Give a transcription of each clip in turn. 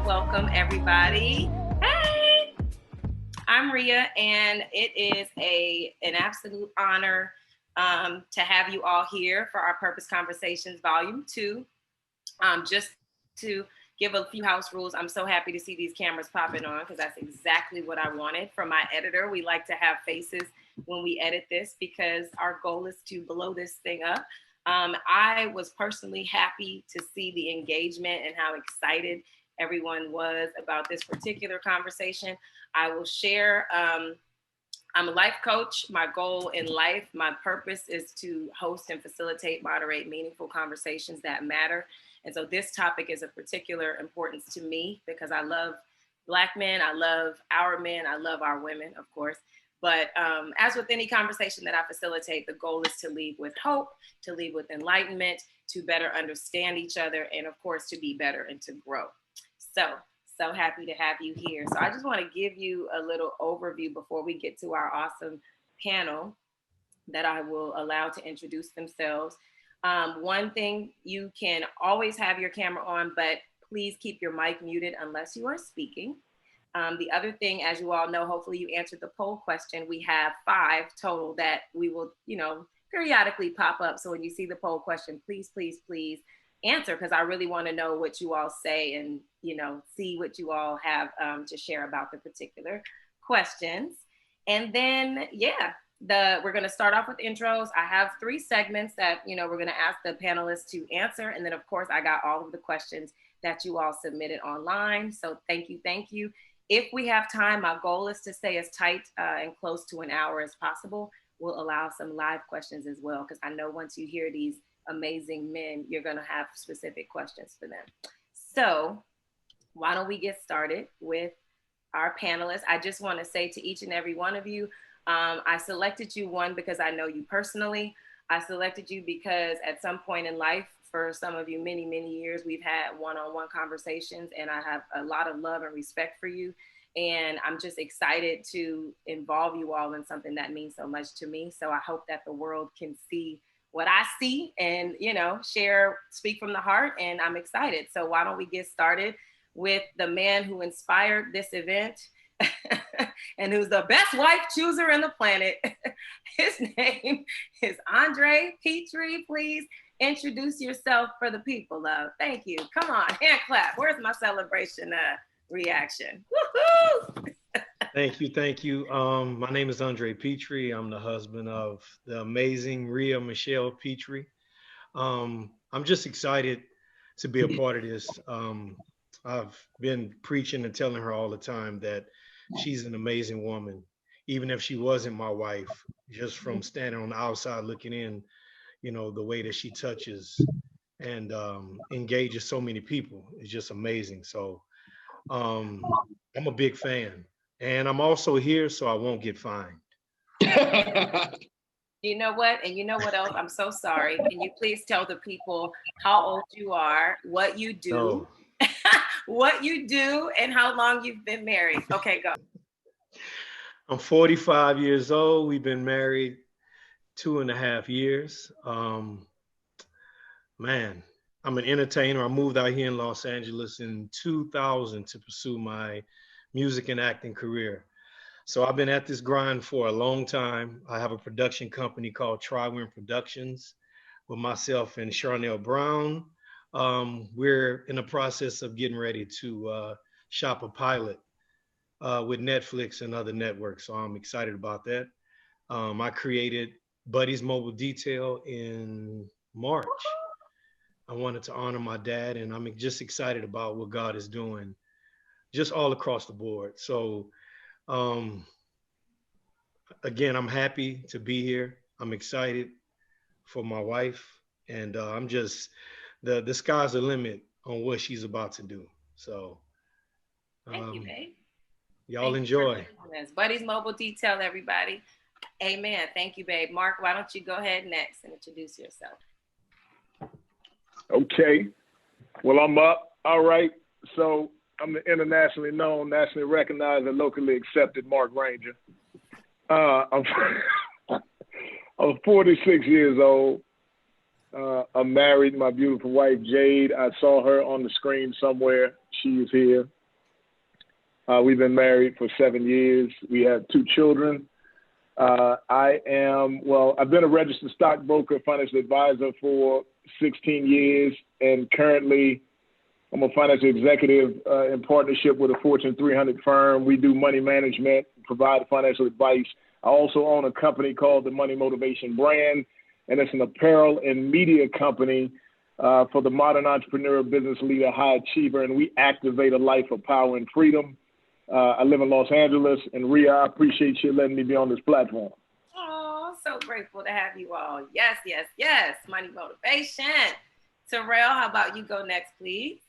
welcome everybody. Hey, I'm Rhea, and it is an absolute honor to have you all here for our Purpose Conversations Volume 2. Just to give a few house rules, I'm so happy to see these cameras popping on because that's exactly what I wanted from my editor. We like to have faces when we edit this because our goal is to blow this thing up. I was personally happy to see the engagement and how excited everyone was about this particular conversation. I will share, I'm a life coach. My goal in life, my purpose is to host and facilitate, moderate meaningful conversations that matter. And so this topic is of particular importance to me because I love Black men, I love our men, I love our women, of course. But as with any conversation that I facilitate, the goal is to leave with hope, to leave with enlightenment, to better understand each other, and of course, to be better and to grow. So happy to have you here. So I just want to give you a little overview before we get to our awesome panel that I will allow to introduce themselves. One thing, you can always have your camera on, but please keep your mic muted unless you are speaking. The other thing, as you all know, hopefully you answered the poll question. We have 5 total that we will, periodically pop up. So when you see the poll question, please, please, please answer, because I really want to know what you all say and, see what you all have to share about the particular questions. And then, we're going to start off with intros. I have 3 segments that, we're going to ask the panelists to answer. And then, of course, I got all of the questions that you all submitted online. So thank you. Thank you. If we have time, my goal is to stay as tight and close to an hour as possible. We'll allow some live questions as well, because I know once you hear these amazing men, you're going to have specific questions for them. So why don't we get started with our panelists? I just want to say to each and every one of you, I selected you, one, because I know you personally. I selected you because at some point in life, for some of you, many, many years, we've had one-on-one conversations, and I have a lot of love and respect for you. And I'm just excited to involve you all in something that means so much to me. So I hope that the world can see what I see and, speak from the heart. And I'm excited. So why don't we get started with the man who inspired this event and who's the best wife chooser in the planet. His name is Andre Petrie. Please introduce yourself for the people, love. Thank you. Come on, hand clap. Where's my celebration reaction? Woohoo! Thank you. My name is Andre Petrie. I'm the husband of the amazing Rhea Michelle Petrie. I'm just excited to be a part of this. I've been preaching and telling her all the time that she's an amazing woman, even if she wasn't my wife, just from standing on the outside looking in, the way that she touches and engages so many people is just amazing. So I'm a big fan. And I'm also here so I won't get fined. You know what? And you know what else? I'm so sorry. Can you please tell the people how old you are, what you do, what you do, and how long you've been married? Okay, go. I'm 45 years old. We've been married 2.5 years. Man, I'm an entertainer. I moved out here in Los Angeles in 2000 to pursue my music and acting career. So I've been at this grind for a long time. I have a production company called Tri-Win Productions with myself and Charnel Brown. We're in the process of getting ready to shop a pilot with Netflix and other networks. So I'm excited about that. I created Buddy's Mobile Detail in March. I wanted to honor my dad, and I'm just excited about what God is doing just all across the board. So again, I'm happy to be here. I'm excited for my wife, and I'm just, the sky's the limit on what she's about to do. So thank you, babe. Y'all enjoy. Buddy's Mobile Detail, everybody. Amen. Thank you, babe. Mark, why don't you go ahead next and introduce yourself? Okay. Well, I'm up. All right. So I'm the internationally known, nationally recognized, and locally accepted Mark Ranger. I'm 46 years old. I'm married. My beautiful wife, Jade, I saw her on the screen somewhere. She is here. We've been married for 7 years. We have 2 children. I've been a registered stockbroker, financial advisor for 16 years, and currently I'm a financial executive in partnership with a Fortune 300 firm. We do money management, provide financial advice. I also own a company called the Money Motivation Brand, and it's an apparel and media company for the modern entrepreneur, business leader, high achiever, and we activate a life of power and freedom. I live in Los Angeles, and Rhea, I appreciate you letting me be on this platform. Oh, so grateful to have you all. Yes, yes, yes. Money motivation. Terrell, how about you go next, please?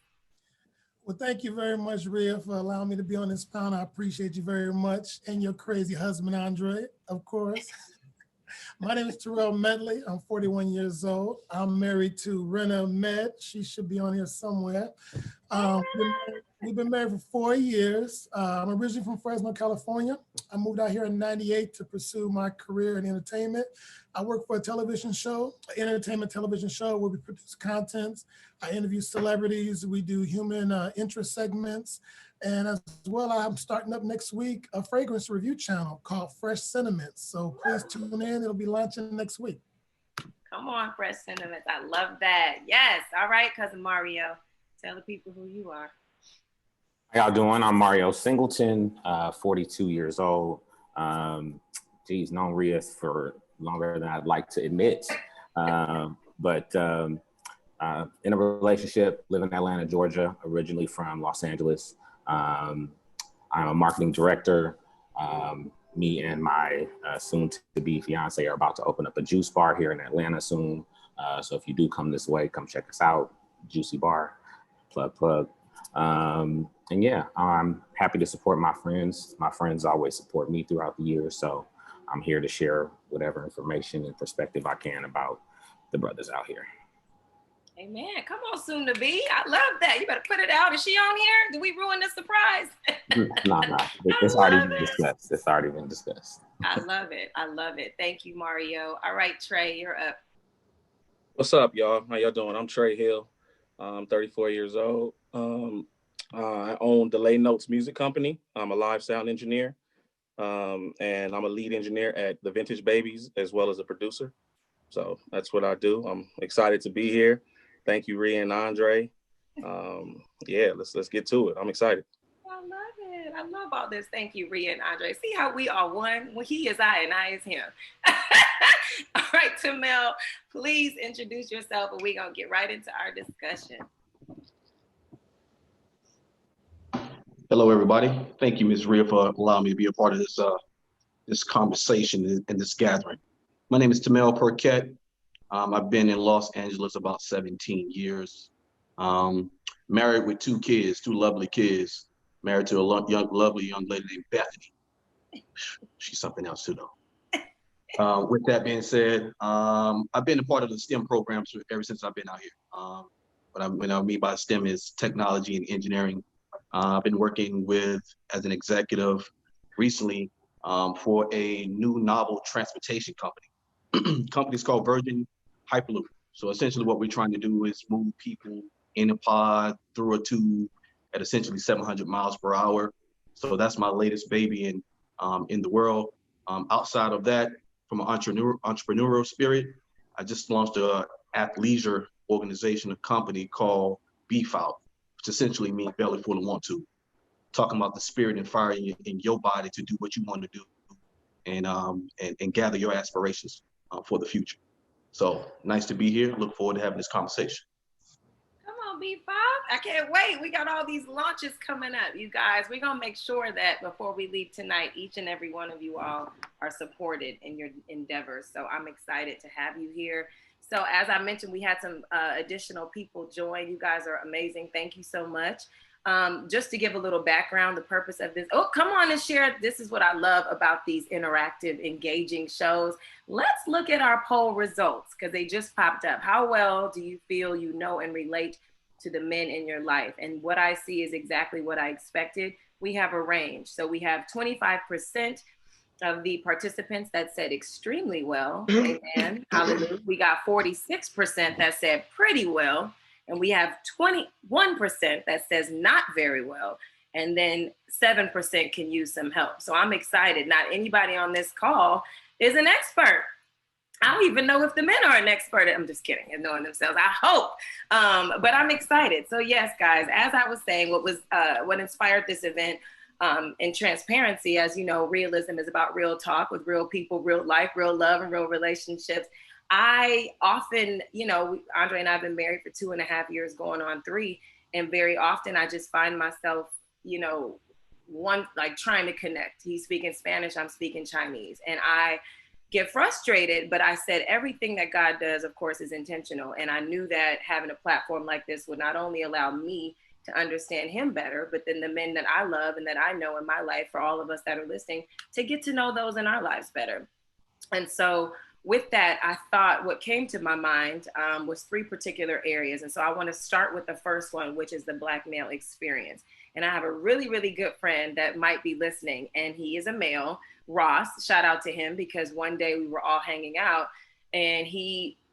Well, thank you very much, Rhea, for allowing me to be on this panel. I appreciate you very much. And your crazy husband, Andre, of course. My name is Terrell Medley. I'm 41 years old. I'm married to Rena Med. She should be on here somewhere. We've been married for 4 years. I'm originally from Fresno, California. I moved out here in '98 to pursue my career in entertainment. I work for a television show, an entertainment television show where we produce content. I interview celebrities. We do human interest segments. And as well, I'm starting up next week a fragrance review channel called Fresh Sentiments. So please tune in. It'll be launching next week. Come on, Fresh Sentiments. I love that. Yes. All right, Cousin Mario. Tell the people who you are. How y'all doing? I'm Mario Singleton, 42 years old. Known Rhea for longer than I'd like to admit. But in a relationship, live in Atlanta, Georgia, originally from Los Angeles. I'm a marketing director. Me and my soon-to-be fiance are about to open up a juice bar here in Atlanta soon. So if you do come this way, come check us out. Juicy Bar, plug. And yeah, I'm happy to support my friends. My friends always support me throughout the years. So I'm here to share whatever information and perspective I can about the brothers out here. Amen. Come on, soon to be. I love that. You better put it out. Is she on here? Do we ruin the surprise? Nah. It's already been discussed. It's already been discussed. I love it. I love it. Thank you, Mario. All right, Trey, you're up. What's up, y'all? How y'all doing? I'm Trey Hill. I'm 34 years old. I own Delay Notes Music Company. I'm a live sound engineer. And I'm a lead engineer at the Vintage Babies, as well as a producer. So that's what I do. I'm excited to be here. Thank you, Rhea and Andre. Yeah, let's get to it. I'm excited. I love it. I love all this. Thank you, Rhea and Andre. See how we are one? Well, he is I and I is him. All right, Tamel, please introduce yourself and we're going to get right into our discussion. Hello, everybody. Thank you, Ms. Rhea, for allowing me to be a part of this conversation and this gathering. My name is Tamel Perquette. I've been in Los Angeles about 17 years. Married with 2 kids, 2 lovely kids. Married to a lovely young lady named Bethany. She's something else too, though. With that being said, I've been a part of the STEM programs ever since I've been out here. What I mean by STEM is technology and engineering. I've been working as an executive recently for a new novel transportation company. Company's called Virgin Hyperloop. So essentially what we're trying to do is move people in a pod through a tube at essentially 700 miles per hour. So that's my latest baby in the world. Outside of that, from an entrepreneurial spirit, I just launched a athleisure organization, a company called Beef Out, which essentially means belly full of want to. Talking about the spirit and fire in your body to do what you want to do and gather your aspirations for the future. So nice to be here. Look forward to having this conversation. Come on, B5. I can't wait. We got all these launches coming up, you guys. We're going to make sure that before we leave tonight, each and every one of you all are supported in your endeavors. So I'm excited to have you here. So as I mentioned, we had some additional people join. You guys are amazing. Thank you so much. Just to give a little background, the purpose of this. Oh, come on and share. This is what I love about these interactive, engaging shows. Let's look at our poll results because they just popped up. How well do you feel you know and relate to the men in your life? And what I see is exactly what I expected. We have a range. So we have 25% of the participants that said extremely well. Amen. Hallelujah. We got 46% that said pretty well. And we have 21% that says not very well. and then 7% can use some help. So I'm excited. Not anybody on this call is an expert. I don't even know if the men are an expert. I'm just kidding, and knowing themselves. I hope, but I'm excited. So yes, guys, as I was saying, what inspired this event and transparency, as you know, Rhealism is about real talk with real people, real life, real love, and real relationships. I often, Andre and I have been married for 2.5 years, going on 3, and very often I just find myself, trying to connect. He's speaking Spanish, I'm speaking Chinese, and I get frustrated, but I said everything that God does, of course, is intentional. And I knew that having a platform like this would not only allow me to understand him better, but then the men that I love and that I know in my life, for all of us that are listening, to get to know those in our lives better. And so with that, I thought what came to my mind was 3 particular areas. And so I want to start with the first one, which is the Black male experience. And I have a really, really good friend that might be listening, and he is a male, Ross. Shout out to him, because one day we were all hanging out, and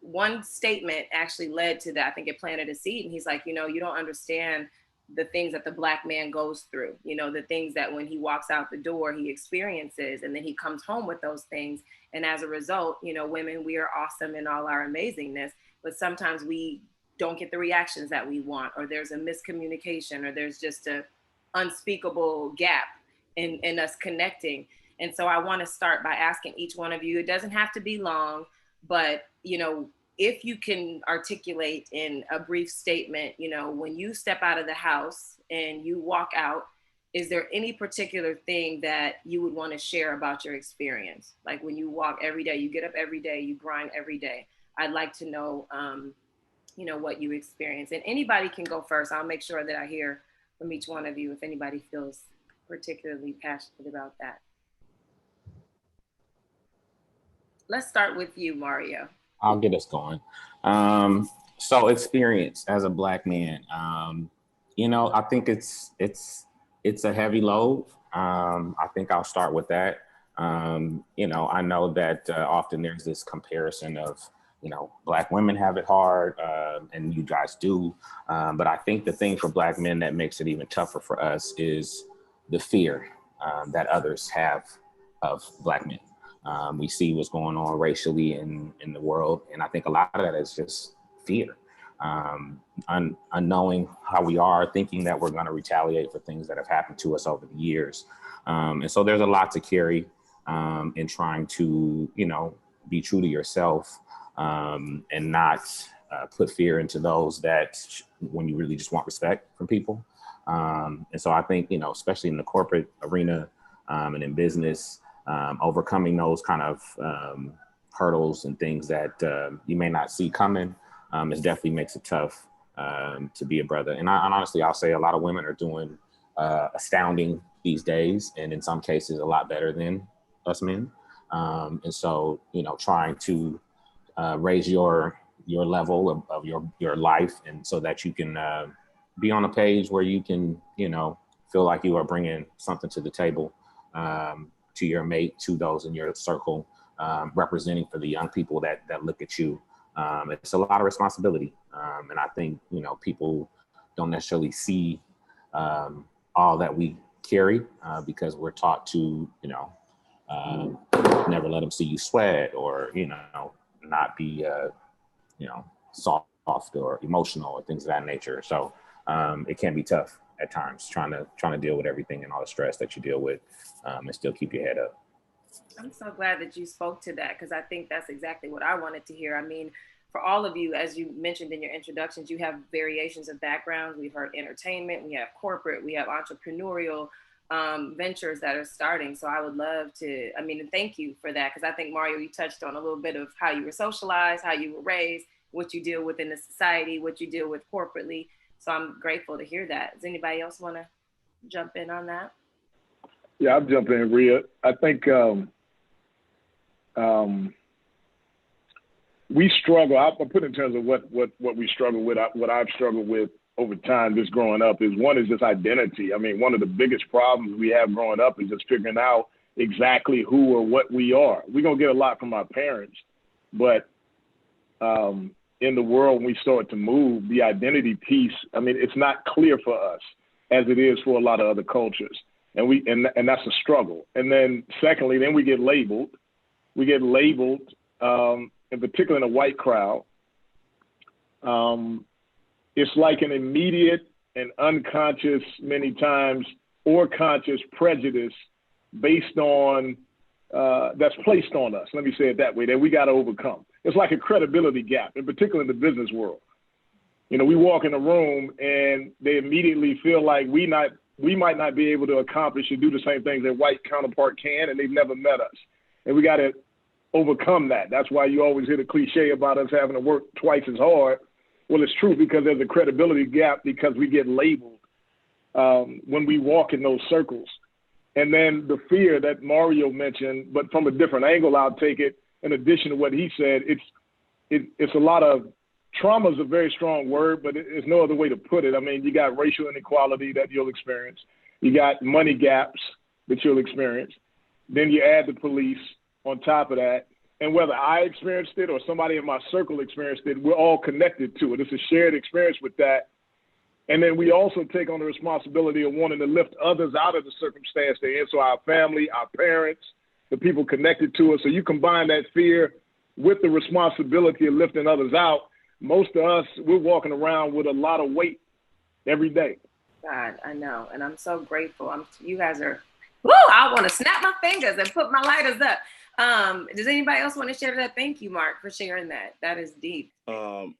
one statement actually led to that. I think it planted a seed. And he's like, you don't understand the things that the Black man goes through, the things that when he walks out the door, he experiences, and then he comes home with those things. And as a result, women, we are awesome in all our amazingness, but sometimes we don't get the reactions that we want, or there's a miscommunication, or there's just a unspeakable gap in us connecting. And so I want to start by asking each one of you, it doesn't have to be long, but, if you can articulate in a brief statement, when you step out of the house and you walk out, is there any particular thing that you would want to share about your experience? Like when you walk every day, you get up every day, you grind every day. I'd like to know, what you experience. And anybody can go first. I'll make sure that I hear from each one of you if anybody feels particularly passionate about that. Let's start with you, Mario. I'll get us going. So experience as a Black man, I think it's a heavy load. I think I'll start with that. I know that often there's this comparison of, Black women have it hard, and you guys do. But I think the thing for Black men that makes it even tougher for us is the fear that others have of Black men. We see what's going on racially in the world. And I think a lot of that is just fear, unknowing how we are, thinking that we're going to retaliate for things that have happened to us over the years. And so there's a lot to carry in trying to, be true to yourself and not put fear into those that when you really just want respect from people. And so I think, especially in the corporate arena and in business, overcoming those kind of hurdles and things that you may not see coming, it definitely makes it tough to be a brother. And honestly, I'll say a lot of women are doing astounding these days, and in some cases a lot better than us men. And so, trying to raise your level of your life, and so that you can be on a page where you can, feel like you are bringing something to the table, to your mate, to those in your circle, representing for the young people that look at you. It's a lot of responsibility. And I think, people don't necessarily see all that we carry because we're taught to, never let them see you sweat, or, not be, soft or emotional or things of that nature. So it can be tough at times trying to deal with everything and all the stress that you deal with, and still keep your head up. I'm so glad that you spoke to that, because I think that's exactly what I wanted to hear. I mean, for all of you, as you mentioned in your introductions, you have variations of backgrounds. We've heard entertainment, we have corporate, we have entrepreneurial ventures that are starting. So I would love to, and thank you for that, because I think, Mario, you touched on a little bit of how you were socialized, how you were raised, what you deal with in the society, what you deal with corporately. So I'm grateful to hear that. Does anybody else want to jump in on that? Yeah, I'll jump in, Rhea. I think we struggle. I'll put in terms of what we struggle with, what I've struggled with over time, just growing up, is one is just identity. I mean, one of the biggest problems we have growing up is just figuring out exactly who or what we are. We're going to get a lot from our parents, but in the world, when we start to move, the identity piece, it's not clear for us. as it is for a lot of other cultures. And that's a struggle. And then secondly, then we get labeled. We get labeled, in particular in a white crowd. It's like an immediate and unconscious, many times, or conscious prejudice based on, that's placed on us, let me say it that way, that we got to overcome. It's like a credibility gap, in particular in the business world. You know, we walk in a room and they immediately feel like we might not be able to accomplish or do the same things their white counterpart can, and they've never met us. And we got to overcome that. That's why you always hear the cliche about us having to work twice as hard. Well, it's true, because there's a credibility gap because we get labeled when we walk in those circles. And then the fear that Mario mentioned, but from a different angle, I'll take it. In addition to what he said, it's a lot of trauma is a very strong word, but there's no other way to put it. I mean, you got racial inequality that you'll experience. You got money gaps that you'll experience. Then you add the police on top of that. And whether I experienced it or somebody in my circle experienced it, we're all connected to it. It's a shared experience with that. And then we also take on the responsibility of wanting to lift others out of the circumstance they're in. So our family, our parents, the people connected to us. So you combine that fear with the responsibility of lifting others out. Most of us, we're walking around with a lot of weight every day. God, I know. And I'm so grateful. You guys are, woo, I want to snap my fingers and put my lighters up. Does anybody else want to share that? Thank you, Mark, for sharing that. That is deep.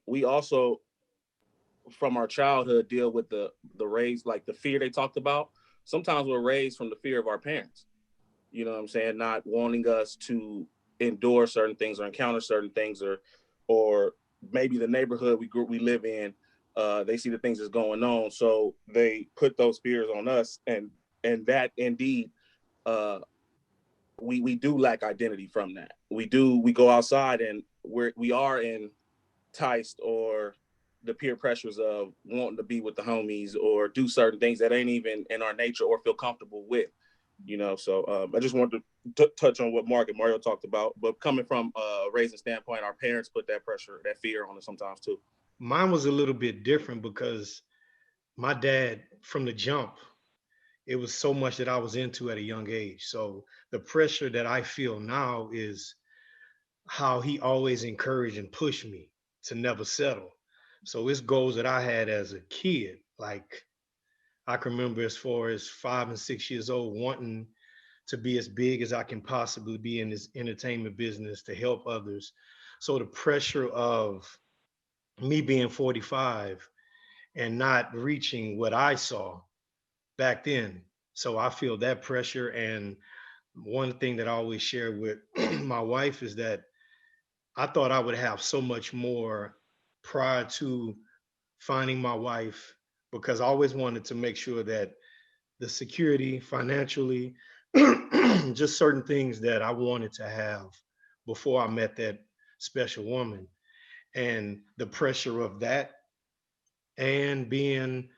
We also, from our childhood, deal with the raised, like the fear they talked about. Sometimes we're raised from the fear of our parents. You know what I'm saying? Not wanting us to endure certain things or encounter certain things, or maybe the neighborhood we live in, they see the things that's going on, so they put those fears on us, and that indeed, we do lack identity from that. We go outside and we are enticed or the peer pressures of wanting to be with the homies or do certain things that ain't even in our nature or feel comfortable with, you know. So I just wanted to touch on what Mark and Mario talked about, but coming from a raising standpoint, our parents put that pressure, that fear on us sometimes too. Mine was a little bit different because my dad, from the jump, it was so much that I was into at a young age. So the pressure that I feel now is how he always encouraged and pushed me to never settle. So it's goals that I had as a kid. Like I can remember as far as 5 and 6 years old, wanting to be as big as I can possibly be in this entertainment business to help others. So the pressure of me being 45 and not reaching what I saw back then. So I feel that pressure. And one thing that I always share with my wife is that I thought I would have so much more prior to finding my wife, because I always wanted to make sure that the security financially, just certain things that I wanted to have before I met that special woman. And the pressure of that and being,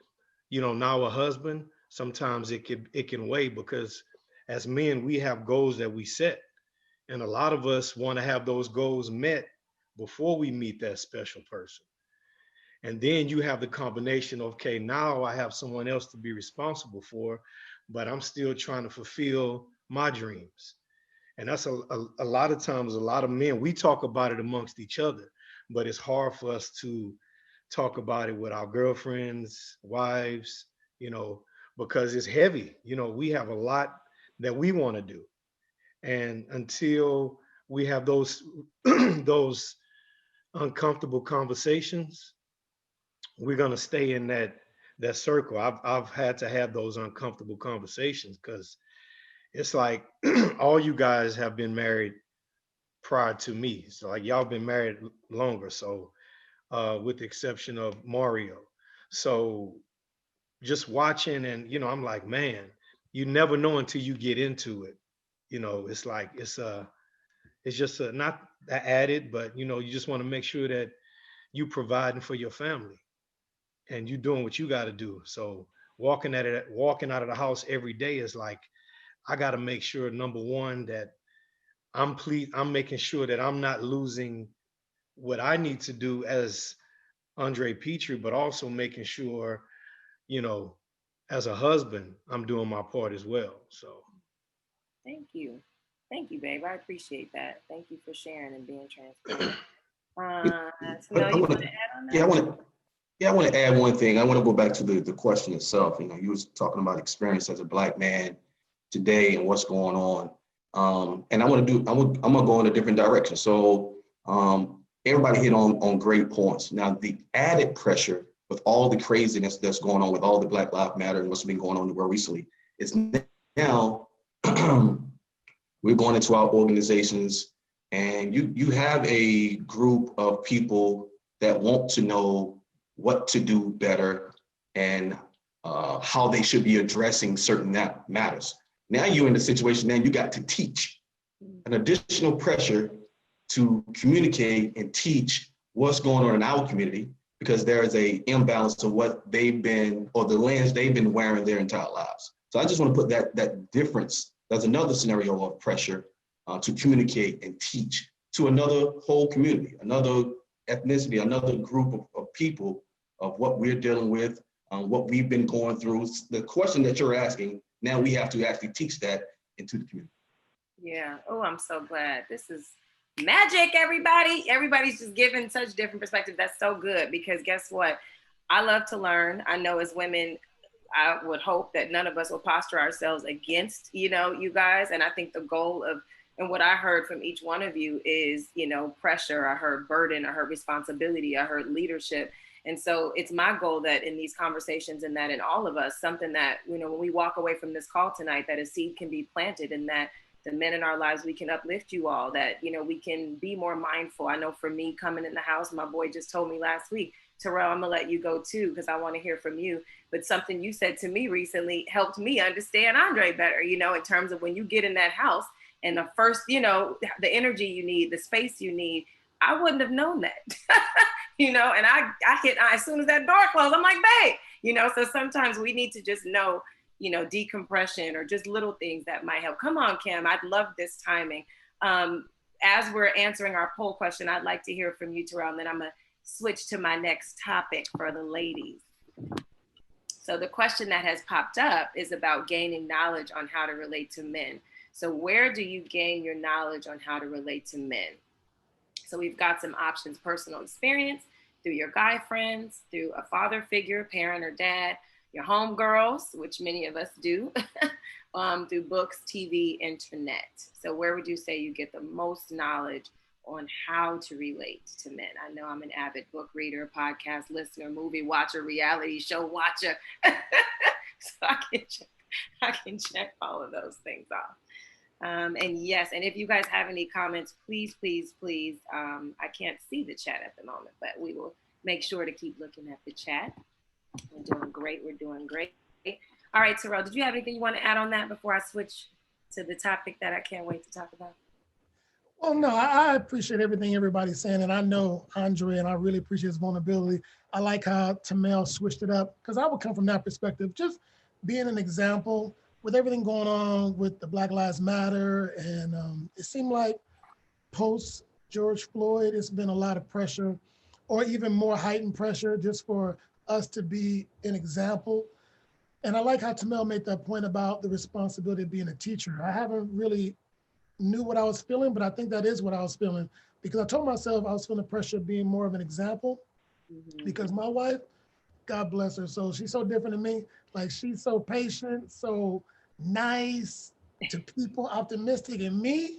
now a husband, sometimes it can weigh, because as men, we have goals that we set. And a lot of us want to have those goals met before we meet that special person. And then you have the combination of, okay, now I have someone else to be responsible for, but I'm still trying to fulfill my dreams. And that's a lot of times, a lot of men, we talk about it amongst each other, but it's hard for us to talk about it with our girlfriends, wives, because it's heavy. We have a lot that we want to do. And until we have those those uncomfortable conversations, we're gonna stay in that circle. I've had to have those uncomfortable conversations because it's like all you guys have been married prior to me. So like y'all been married longer. So with the exception of Mario. So just watching and I'm like, man, you never know until you get into it. It's like it's just not added, but you just want to make sure that you providing for your family and you doing what you got to do. So walking out of the house every day is like, I got to make sure, number one, that I'm making sure that I'm not losing what I need to do as Andre Petrie, but also making sure, you know, as a husband, I'm doing my part as well. So Thank you. Thank you, babe. I appreciate that. Thank you for sharing and being transparent. Smell, I you want want to, to add on yeah, I that? want to, yeah, I want to add one thing. I want to go back to the question itself. You know, you was talking about experience as a Black man today and what's going on. And I want to do, I'm gonna go in a different direction. So everybody hit on great points. Now the added pressure with all the craziness that's going on with all the Black Lives Matter and what's been going on in the world recently is now we're going into our organizations, and you have a group of people that want to know what to do better and how they should be addressing certain matters. Now you're in the situation, now you got to teach, an additional pressure to communicate and teach what's going on in our community, because there is a imbalance of what they've been, or the lens they've been wearing their entire lives. So I just want to put that difference. That's another scenario of pressure to communicate and teach to another whole community, another ethnicity, another group of people of what we're dealing with, what we've been going through. The question that you're asking, now we have to actually teach that into the community. Yeah. Oh, I'm so glad. This is magic, everybody. Everybody's just giving such different perspectives. That's so good, because guess what? I love to learn. I know as women, I would hope that none of us will posture ourselves against, you guys. And I think the goal of, and what I heard from each one of you is, pressure. I heard burden. I heard responsibility. I heard leadership. And so it's my goal that in these conversations, and that in all of us, something that, when we walk away from this call tonight, that a seed can be planted, and that the men in our lives, we can uplift you all, that, we can be more mindful. I know for me, coming in the house, my boy just told me last week, Terrell, I'm gonna let you go too, because I want to hear from you. But something you said to me recently helped me understand Andre better, in terms of when you get in that house and the first, the energy you need, the space you need. I wouldn't have known that, and I hit, as soon as that door closed, I'm like, babe, so sometimes we need to just know, decompression or just little things that might help. Come on, Kim, I'd love this timing. As we're answering our poll question, I'd like to hear from you, Terrell, and then I'm gonna switch to my next topic for the ladies. So the question that has popped up is about gaining knowledge on how to relate to men. So where do you gain your knowledge on how to relate to men? So we've got some options: personal experience, through your guy friends, through a father figure, parent or dad, your homegirls, which many of us do, through books, TV, internet. So where would you say you get the most knowledge on how to relate to men? I know I'm an avid book reader, podcast listener, movie watcher, reality show watcher. So I can check all of those things off. And yes, and if you guys have any comments, please, please, please, I can't see the chat at the moment, but we will make sure to keep looking at the chat. We're doing great. We're doing great. All right, Terrell, did you have anything you want to add on that before I switch to the topic that I can't wait to talk about? Well, no, I appreciate everything everybody's saying. And I know Andre, and I really appreciate his vulnerability. I like how Tamel switched it up, because I would come from that perspective, just being an example with everything going on with the Black Lives Matter. And it seemed like post George Floyd, it's been a lot of pressure, or even more heightened pressure, just for us to be an example. And I like how Tamel made that point about the responsibility of being a teacher. I haven't really knew what I was feeling, but I think that is what I was feeling, because I told myself I was feeling the pressure of being more of an example. Because my wife, God bless her, so she's so different than me. Like, she's so patient, so nice to people, optimistic, and me,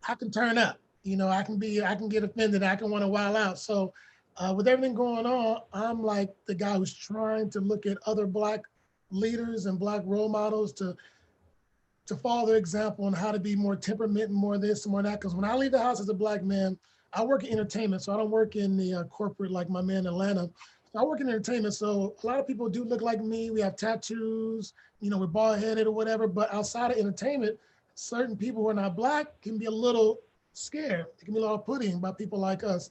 I can turn up. I can get offended. I can want to wild out. So with everything going on, I'm like the guy who's trying to look at other Black leaders and Black role models to follow their example on how to be more temperament and more this and more that. Because when I leave the house as a Black man, I work in entertainment, so I don't work in the corporate like my man in Atlanta. So I work in entertainment, so a lot of people do look like me. We have tattoos, we're bald headed or whatever. But outside of entertainment, certain people who are not Black can be a little scared. It can be a little off-putting by people like us.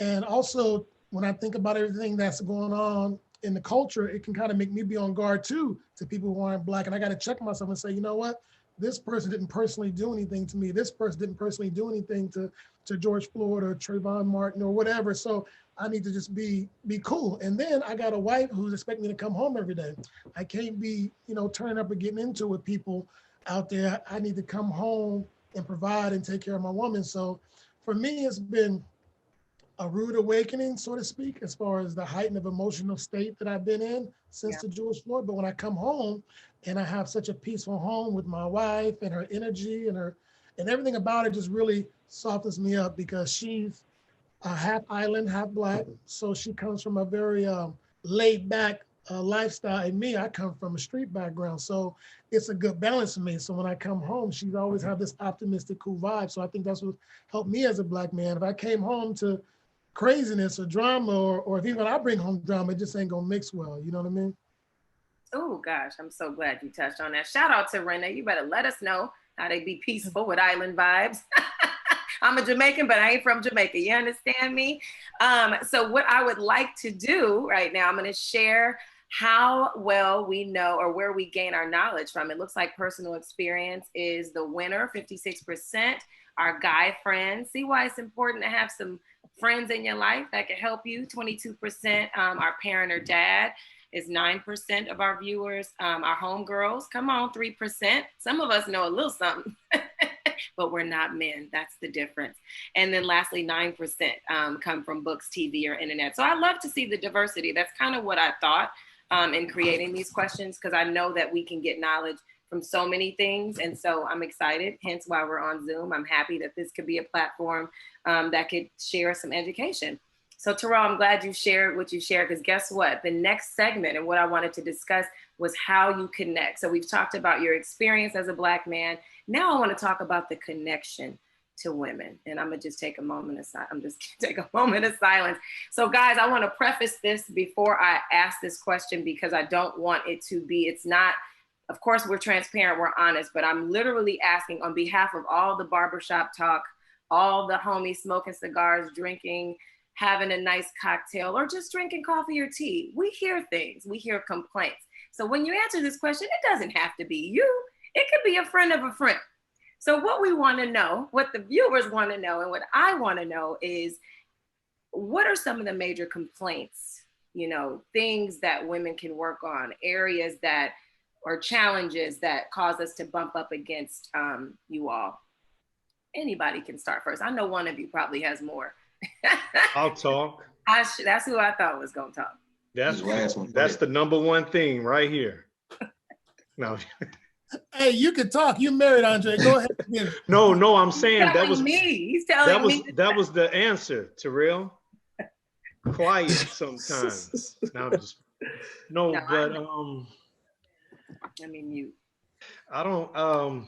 And also, when I think about everything that's going on in the culture, it can kind of make me be on guard too to people who aren't Black. And I got to check myself and say, you know what? this person didn't personally do anything to me. This person didn't personally do anything to George Floyd or Trayvon Martin or whatever. So I need to just be cool. And then I got a wife who's expecting me to come home every day. I can't be, turning up and getting into it with people out there. I need to come home and provide and take care of my woman. So for me, it's been a rude awakening, so to speak, as far as the heightened of emotional state that I've been in since the George Floyd. But when I come home and I have such a peaceful home with my wife and her energy and everything about it just really softens me up, because she's half island, half Black. So she comes from a very laid back lifestyle. And me, I come from a street background. So it's a good balance for me. So when I come home, she's always had this optimistic, cool vibe. So I think that's what helped me as a Black man. If I came home to craziness or drama, or if even I bring home drama, it just ain't gonna mix well. You know what I mean? Oh gosh, I'm so glad you touched on that. Shout out to Rena. You better let us know how they be peaceful with island vibes. I'm a Jamaican, but I ain't from Jamaica. You understand me? So what I would like to do right now, I'm going to share how well we know or where we gain our knowledge from. It looks like personal experience is the winner, 56%. Our guy friends. See why it's important to have some friends in your life that can help you. 22%. Our parent or dad is 9% of our viewers. Our homegirls, come on, 3%. Some of us know a little something, but we're not men. That's the difference. And then lastly, 9% come from books, TV, or internet. So I love to see the diversity. That's kind of what I thought in creating these questions, because I know that we can get knowledge from so many things. And so I'm excited, hence why we're on Zoom. I'm happy that this could be a platform that could share some education. So Terrell, I'm glad you shared what you shared, because guess what? The next segment and what I wanted to discuss was how you connect. So we've talked about your experience as a Black man. Now I want to talk about the connection to women. And I'm gonna just take a moment of silence. So guys, I want to preface this before I ask this question, because I don't want it to be, it's not, of course we're transparent, we're honest, but I'm literally asking on behalf of all the barbershop talk, all the homies smoking cigars, drinking, having a nice cocktail, or just drinking coffee or tea. We hear things, we hear complaints. So when you answer this question, it doesn't have to be you. It could be a friend of a friend. So what we want to know, what the viewers want to know, and what I want to know is, what are some of the major complaints, things that women can work on, areas that, or challenges that cause us to bump up against you all? Anybody can start first. I know one of you probably has more. I'll talk. That's who I thought was gonna talk. That's the number one thing right here. No. Hey, you can talk. You married, Andre. Go ahead. No, I'm saying that was me. He's telling me. That was the answer, Terrell. Quiet sometimes. But let me mute. I don't.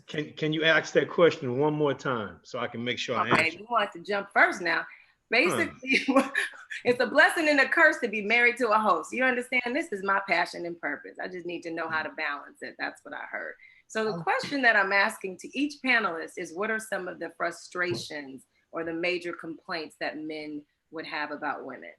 Can you ask that question one more time so I can make sure I answer? You want to jump first now. Basically, it's a blessing and a curse to be married to a host. You understand? This is my passion and purpose. I just need to know how to balance it. That's what I heard. So the question that I'm asking to each panelist is, what are some of the frustrations or the major complaints that men would have about women?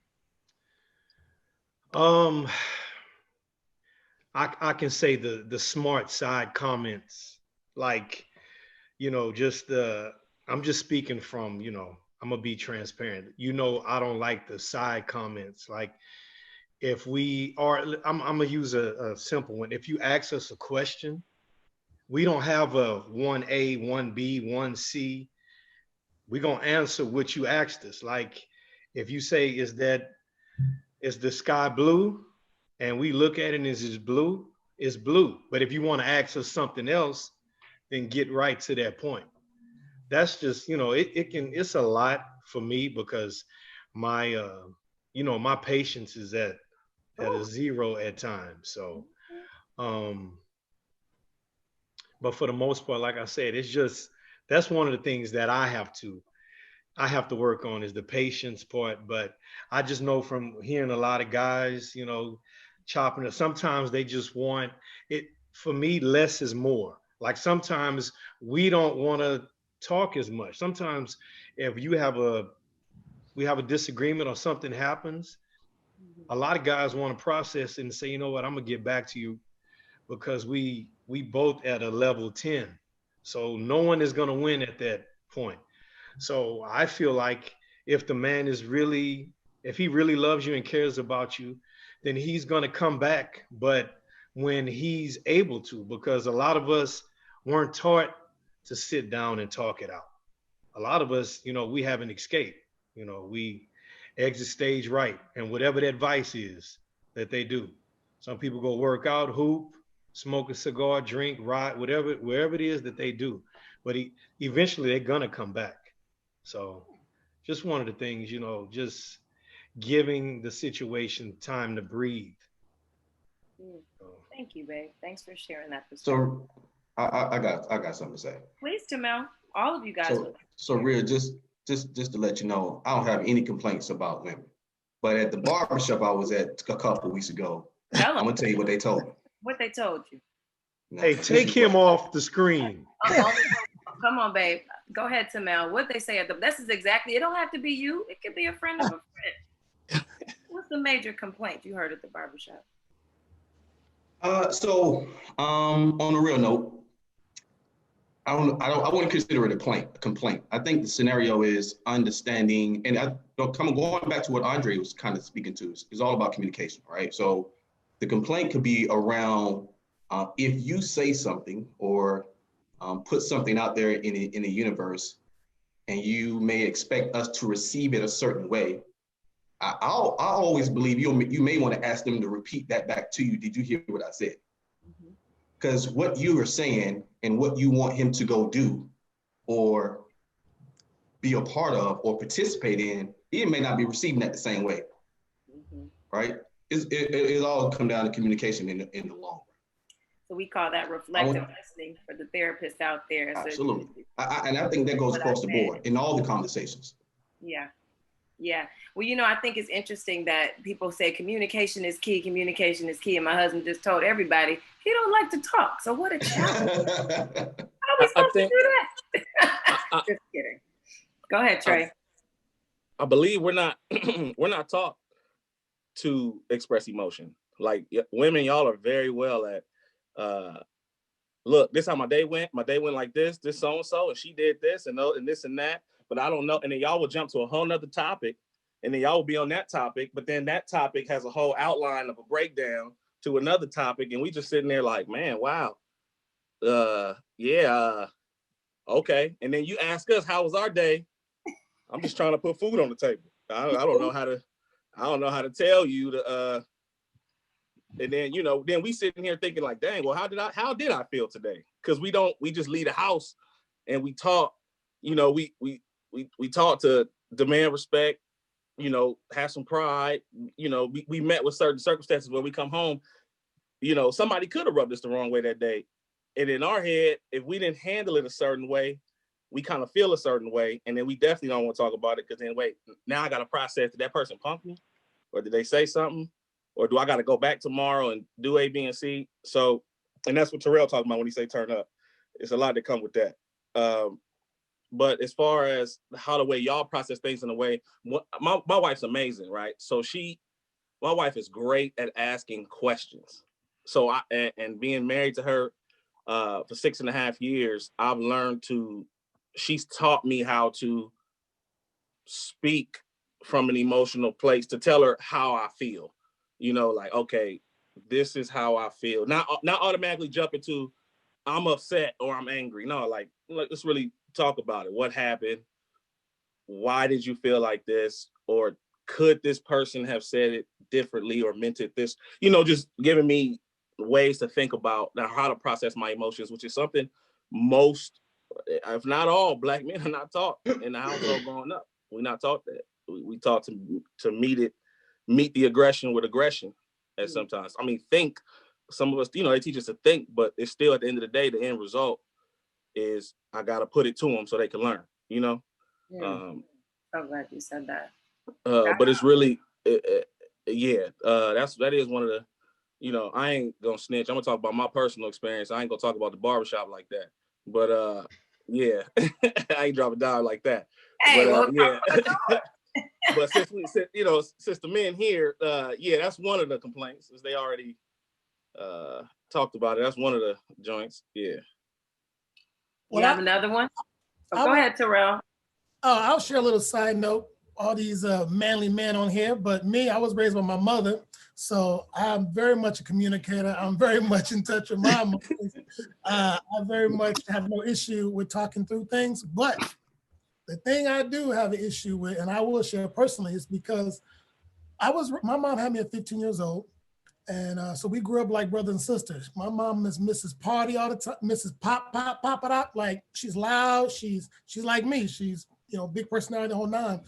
I can say the smart side comments, like, I'm just speaking from, I'm gonna be transparent. I don't like the side comments. Like, if we are, I'm gonna use a simple one. If you ask us a question, we don't have a 1A, 1B, 1C. We're gonna answer what you asked us. Like, if you say, is the sky blue? And we look at it and it's blue, it's blue. But if you want to ask us something else, then get right to that point. That's just, it's a lot for me, because my, my patience is at a zero at times. So, but for the most part, like I said, it's just, that's one of the things that I have to work on, is the patience part. But I just know from hearing a lot of guys, chopping it, sometimes they just want it. For me, less is more. Like, sometimes we don't want to talk as much. Sometimes if we have a disagreement or something happens, a lot of guys want to process it and say, you know what, I'm gonna get back to you, because we we both at a level 10. So no one is going to win at that point. So I feel like if the man is really, if he really loves you and cares about you, then he's going to come back. But when he's able to, because a lot of us weren't taught to sit down and talk it out. A lot of us, we have an escape. We exit stage right, and whatever that vice is that they do. Some people go work out, hoop, smoke a cigar, drink, ride, whatever, wherever it is that they do. But eventually they're gonna come back. So just one of the things, just giving the situation time to breathe. Thank you, babe. Thanks for sharing that perspective. So I got something to say. Please, Tamel. All of you guys. So Rhea, just to let you know, I don't have any complaints about women. But at the barbershop I was at a couple of weeks ago, I'm gonna tell you what they told me. What they told you? Hey, take him off the screen. Come on, babe. Go ahead, Tamel. What they say at this is exactly. It don't have to be you. It could be a friend of a friend. What's the major complaint you heard at the barbershop? So on a real note, I wouldn't consider it a complaint. I think the scenario is understanding, and going back to what Andre was kind of speaking to, is all about communication, right? So the complaint could be around if you say something or put something out there in the universe, and you may expect us to receive it a certain way. I always believe you may want to ask them to repeat that back to you. Did you hear what I said? Because what you are saying and what you want him to go do or be a part of or participate in, he may not be receiving that the same way, right? It all come down to communication in the long run. So we call that reflective listening for the therapists out there. Absolutely. And I think that goes across the board in all the conversations. Yeah. Yeah. Well, I think it's interesting that people say communication is key. Communication is key. And my husband just told everybody he don't like to talk. So what a challenge. How are we supposed to do that? Just kidding. Go ahead, Trey. I believe we're not taught to express emotion. Like women, y'all are very well at look, this how my day went. My day went like this so-and-so, and she did this and this and that. But I don't know. And then y'all will jump to a whole nother topic, and then y'all will be on that topic. But then that topic has a whole outline of a breakdown to another topic. And we just sitting there like, man, wow. Okay. And then you ask us, how was our day? I'm just trying to put food on the table. I don't know how to tell you to, and then, then we sitting here thinking like, dang, well, how did I feel today? Because we just leave the house and we talk, we talk to demand respect, have some pride. We met with certain circumstances where we come home, somebody could have rubbed us the wrong way that day. And in our head, if we didn't handle it a certain way, we kind of feel a certain way. And then we definitely don't want to talk about it because then, wait, now I got to process, did that person punk me? Or did they say something? Or do I got to go back tomorrow and do A, B, and C? So, and that's what Terrell talking about when he say turn up. It's a lot that come with that. But as far as how the way y'all process things in a way, my wife's amazing, right? So my wife is great at asking questions. So and being married to her for 6.5 years, I've learned she's taught me how to speak from an emotional place to tell her how I feel. Like, okay, this is how I feel. Not automatically jump into I'm upset or I'm angry. No, like let's really talk about it. What happened? Why did you feel like this? Or could this person have said it differently or meant it this? Just giving me ways to think about how to process my emotions, which is something most, if not all, Black men are not taught in the household growing up. We're not taught that. We taught to meet the aggression with aggression at sometimes. I mean, think. Some of us, they teach us to think, but it's still at the end of the day, the end result is I got to put it to them so they can learn, Yeah. I'm glad you said that. But it's really, that is one of the, I ain't going to snitch. I'm going to talk about my personal experience. I ain't going to talk about the barbershop like that. But yeah, I ain't drop a dime like that. Hey, but yeah. But since the men here, that's one of the complaints is they already talked about it. That's one of the joints. Yeah. You have another one? Oh, go ahead, Terrell. I'll share a little side note. All these manly men on here, but me, I was raised by my mother, so I'm very much a communicator. I'm very much in touch with my emotions. I very much have no issue with talking through things, but the thing I do have an issue with, and I will share personally, is because my mom had me at 15 years old. And so we grew up like brothers and sisters. My mom is Mrs. Party all the time, Mrs. Pop, pop, pop it up. Like she's loud. She's like me. She's, big personality, the whole nine.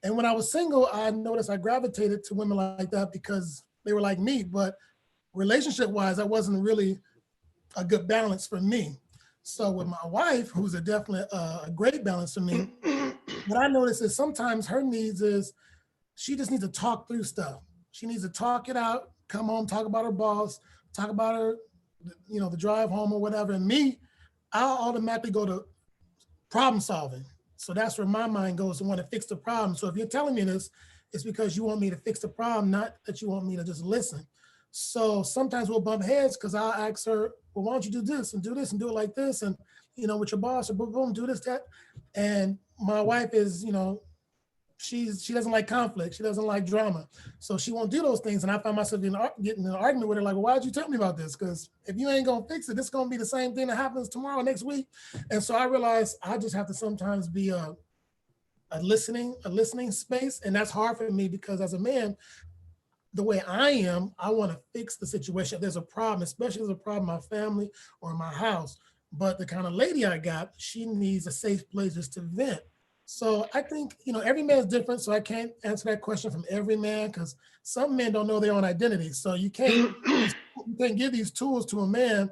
And when I was single, I noticed I gravitated to women like that because they were like me. But relationship wise, that wasn't really a good balance for me. So with my wife, who's definitely a great balance for me, what I noticed is sometimes her needs is she just needs to talk through stuff. She needs to talk it out, come home, talk about her boss, talk about her, the drive home or whatever. And me, I'll automatically go to problem solving. So that's where my mind goes to want to fix the problem. So if you're telling me this, it's because you want me to fix the problem, not that you want me to just listen. So sometimes we'll bump heads because I'll ask her, well, why don't you do this and do it like this? And, with your boss, or boom, boom, do this, that. And my wife is, she doesn't like conflict. She doesn't like drama. So she won't do those things. And I find myself getting in an argument with her, like, well, why'd you tell me about this? Because if you ain't going to fix it, it's going to be the same thing that happens tomorrow, next week. And so I realized I just have to sometimes be a listening space. And that's hard for me because as a man, the way I am, I want to fix the situation. If there's a problem, especially if there's a problem in my family or in my house. But the kind of lady I got, she needs a safe place just to vent. So I think, every man is different. So I can't answer that question from every man because some men don't know their own identity. So you can't give these tools to a man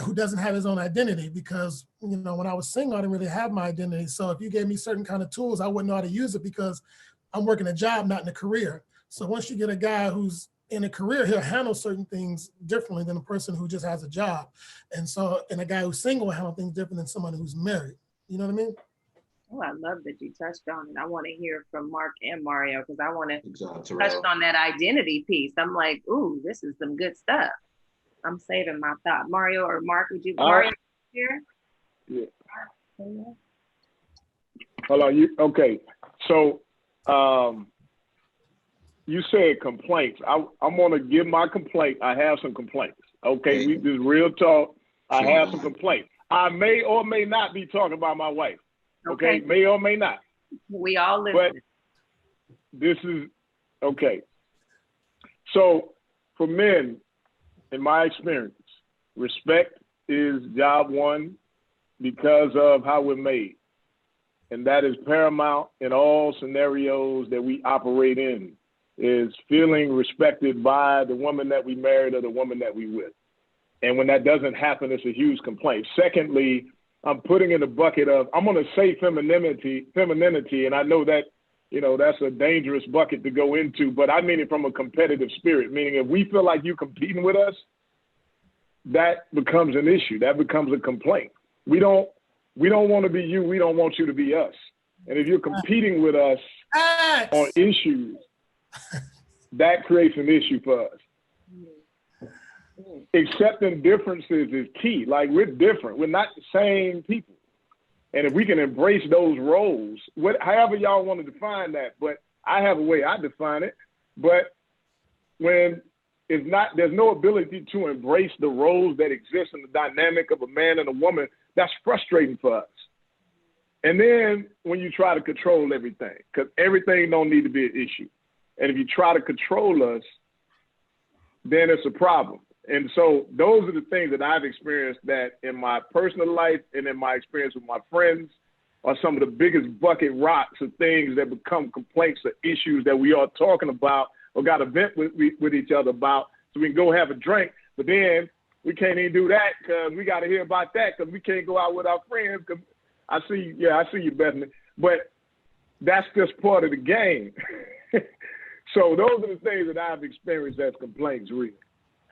who doesn't have his own identity because, when I was single, I didn't really have my identity. So if you gave me certain kind of tools, I wouldn't know how to use it because I'm working a job, not in a career. So once you get a guy who's in a career, he'll handle certain things differently than a person who just has a job. And a guy who's single will handle things different than someone who's married. You know what I mean? Oh, I love that you touched on it. I want to hear from Mark and Mario because I want to touch on that identity piece. I'm like, ooh, this is some good stuff. I'm saving my thought. Mario or Mark, would you Mario here? Yeah. Hold on. Okay. So you said complaints. I'm gonna give my complaint. I have some complaints. Okay, we just real talk. I have some complaints. I may or may not be talking about my wife. Okay, may or may not. We all live. But this is okay. So for men, in my experience, respect is job one because of how we're made. And that is paramount in all scenarios that we operate in, is feeling respected by the woman that we married or the woman that we with. And when that doesn't happen, it's a huge complaint. Secondly, I'm putting in the bucket of, I'm going to say femininity, and I know that, that's a dangerous bucket to go into, but I mean it from a competitive spirit, meaning if we feel like you're competing with us, that becomes an issue. That becomes a complaint. We don't want to be you. We don't want you to be us. And if you're competing with us on issues, that creates an issue for us. Accepting differences is key. Like, we're different. We're not the same people. And if we can embrace those roles, however y'all want to define that, but I have a way I define it. But when there's no ability to embrace the roles that exist in the dynamic of a man and a woman, that's frustrating for us. And then when you try to control everything, because everything don't need to be an issue. And if you try to control us, then it's a problem. And so those are the things that I've experienced that in my personal life and in my experience with my friends are some of the biggest bucket rocks of things that become complaints or issues that we are talking about or got to vent with each other about so we can go have a drink. But then we can't even do that because we got to hear about that because we can't go out with our friends. Cause I see you, Bethany. But that's just part of the game. So those are the things that I've experienced as complaints, really.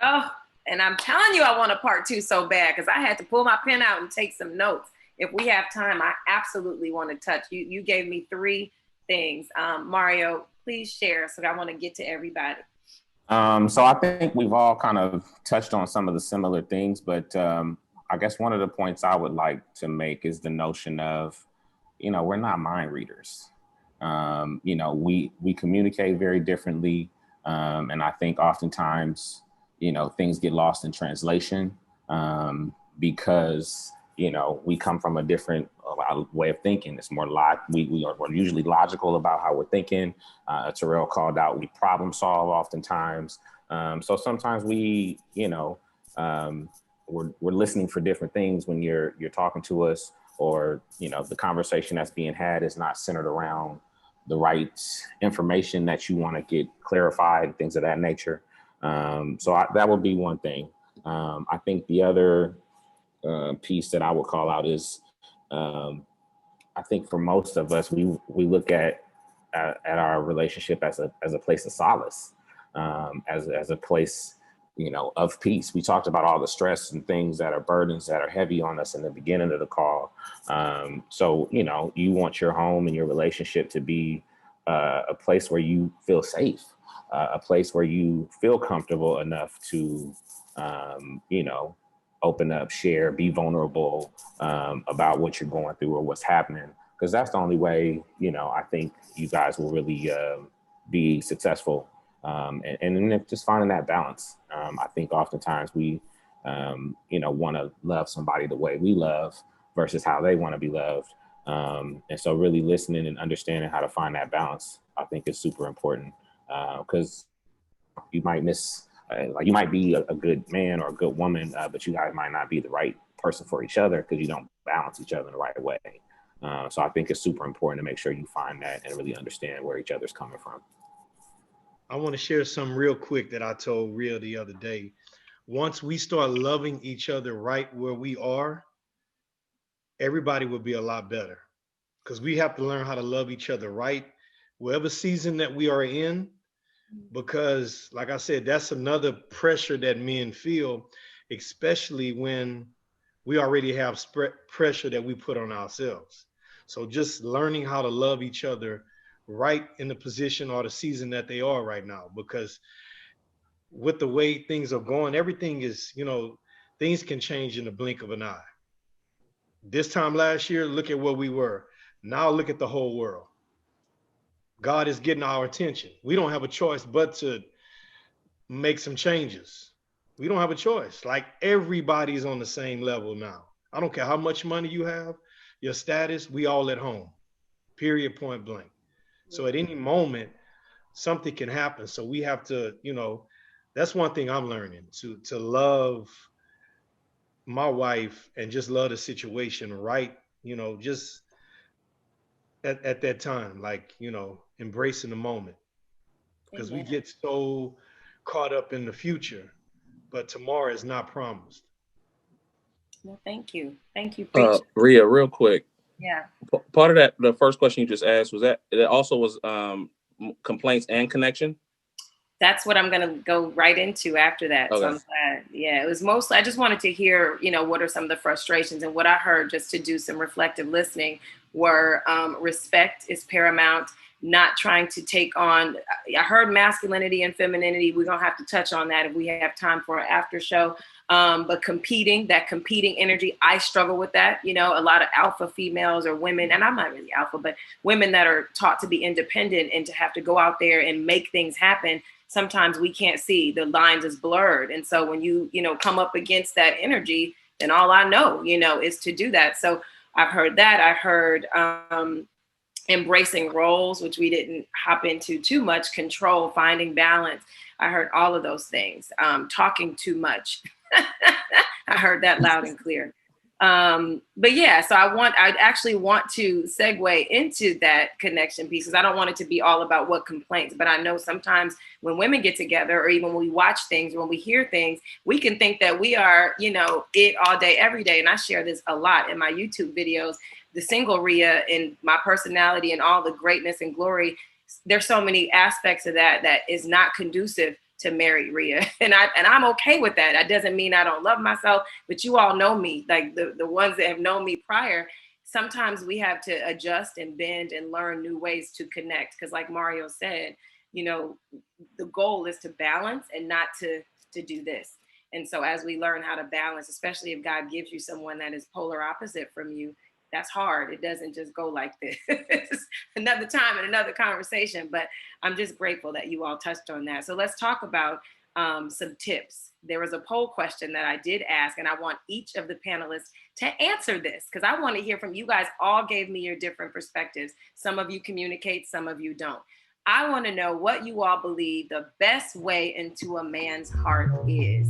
Oh, and I'm telling you, I want a part two so bad because I had to pull my pen out and take some notes. If we have time, I absolutely want to touch. You gave me 3 things. Mario, please share, so I want to get to everybody. So I think we've all kind of touched on some of the similar things, but I guess one of the points I would like to make is the notion of, we're not mind readers. We communicate very differently, and I think oftentimes, things get lost in translation because we come from a different way of thinking. It's more we're usually logical about how we're thinking. Terrell called out, we problem solve oftentimes. So sometimes we're listening for different things when you're talking to us, or the conversation that's being had is not centered around the right information that you want to get clarified, things of that nature. That would be one thing. I think the other piece that I would call out is, I think for most of us, we look at our relationship as a place of solace, as a place, of peace. We talked about all the stress and things that are burdens that are heavy on us in the beginning of the call. So you want your home and your relationship to be a place where you feel safe, a place where you feel comfortable enough to, open up, share, be vulnerable about what you're going through or what's happening. Because that's the only way, I think you guys will really be successful. And just finding that balance. I think oftentimes we, want to love somebody the way we love versus how they want to be loved. And so really listening and understanding how to find that balance, I think is super important, because you might you might be a good man or a good woman, but you guys might not be the right person for each other because you don't balance each other in the right way. So I think it's super important to make sure you find that and really understand where each other's coming from. I want to share some real quick that I told Rhea the other day. Once we start loving each other right where we are, everybody will be a lot better, because we have to learn how to love each other right, whatever season that we are in. Because, like I said, that's another pressure that men feel, especially when we already have pressure that we put on ourselves. So just learning how to love each other right in the position or the season that they are right now, because with the way things are going, everything is, things can change in the blink of an eye. This time last year, look at where we were. Now look at the whole world. God is getting our attention. We don't have a choice but to make some changes. We don't have a choice. Like, everybody's on the same level now. I don't care how much money you have, your status, we all at home, period, point blank. So at any moment, something can happen. So we have to, that's one thing I'm learning, to love my wife and just love the situation right, just at that time, like, embracing the moment, because we get so caught up in the future, but tomorrow is not promised. Well, thank you. Thank you. Preach. Rhea, real quick. Yeah. Part of that, the first question you just asked, was that it also was complaints and connection? That's what I'm going to go right into after that. Okay. So I'm glad. Yeah, it was mostly, I just wanted to hear, what are some of the frustrations, and what I heard, just to do some reflective listening, were respect is paramount, not trying to take on, I heard masculinity and femininity. We're going to have to touch on that if we have time for an after show. But that competing energy, I struggle with that. A lot of alpha females or women, and I'm not really alpha, but women that are taught to be independent and to have to go out there and make things happen. Sometimes we can't see, the lines is blurred. And so when you come up against that energy, then all I know, is to do that. So I've heard that. I heard embracing roles, which we didn't hop into too much, control, finding balance. I heard all of those things. Talking too much. I heard that loud and clear. But yeah, so I'd actually want to segue into that connection piece, because I don't want it to be all about what complaints, but I know sometimes when women get together, or even when we watch things, or when we hear things, we can think that we are, it all day, every day. And I share this a lot in my YouTube videos, the single Rhea, and my personality and all the greatness and glory. There's so many aspects of that is not conducive to married Rhea. And I'm okay with that. That doesn't mean I don't love myself, but you all know me, like the ones that have known me prior. Sometimes we have to adjust and bend and learn new ways to connect. Because like Mario said, you know, the goal is to balance and not to do this. And so as we learn how to balance, especially if God gives you someone that is polar opposite from you, that's hard. It doesn't just go like this. Another time and another conversation, but I'm just grateful that you all touched on that. So let's talk about some tips. There was a poll question that I did ask, and I want each of the panelists to answer this because I want to hear from you guys. All gave me your different perspectives. Some of you communicate, some of you don't. I want to know what you all believe the best way into a man's heart is.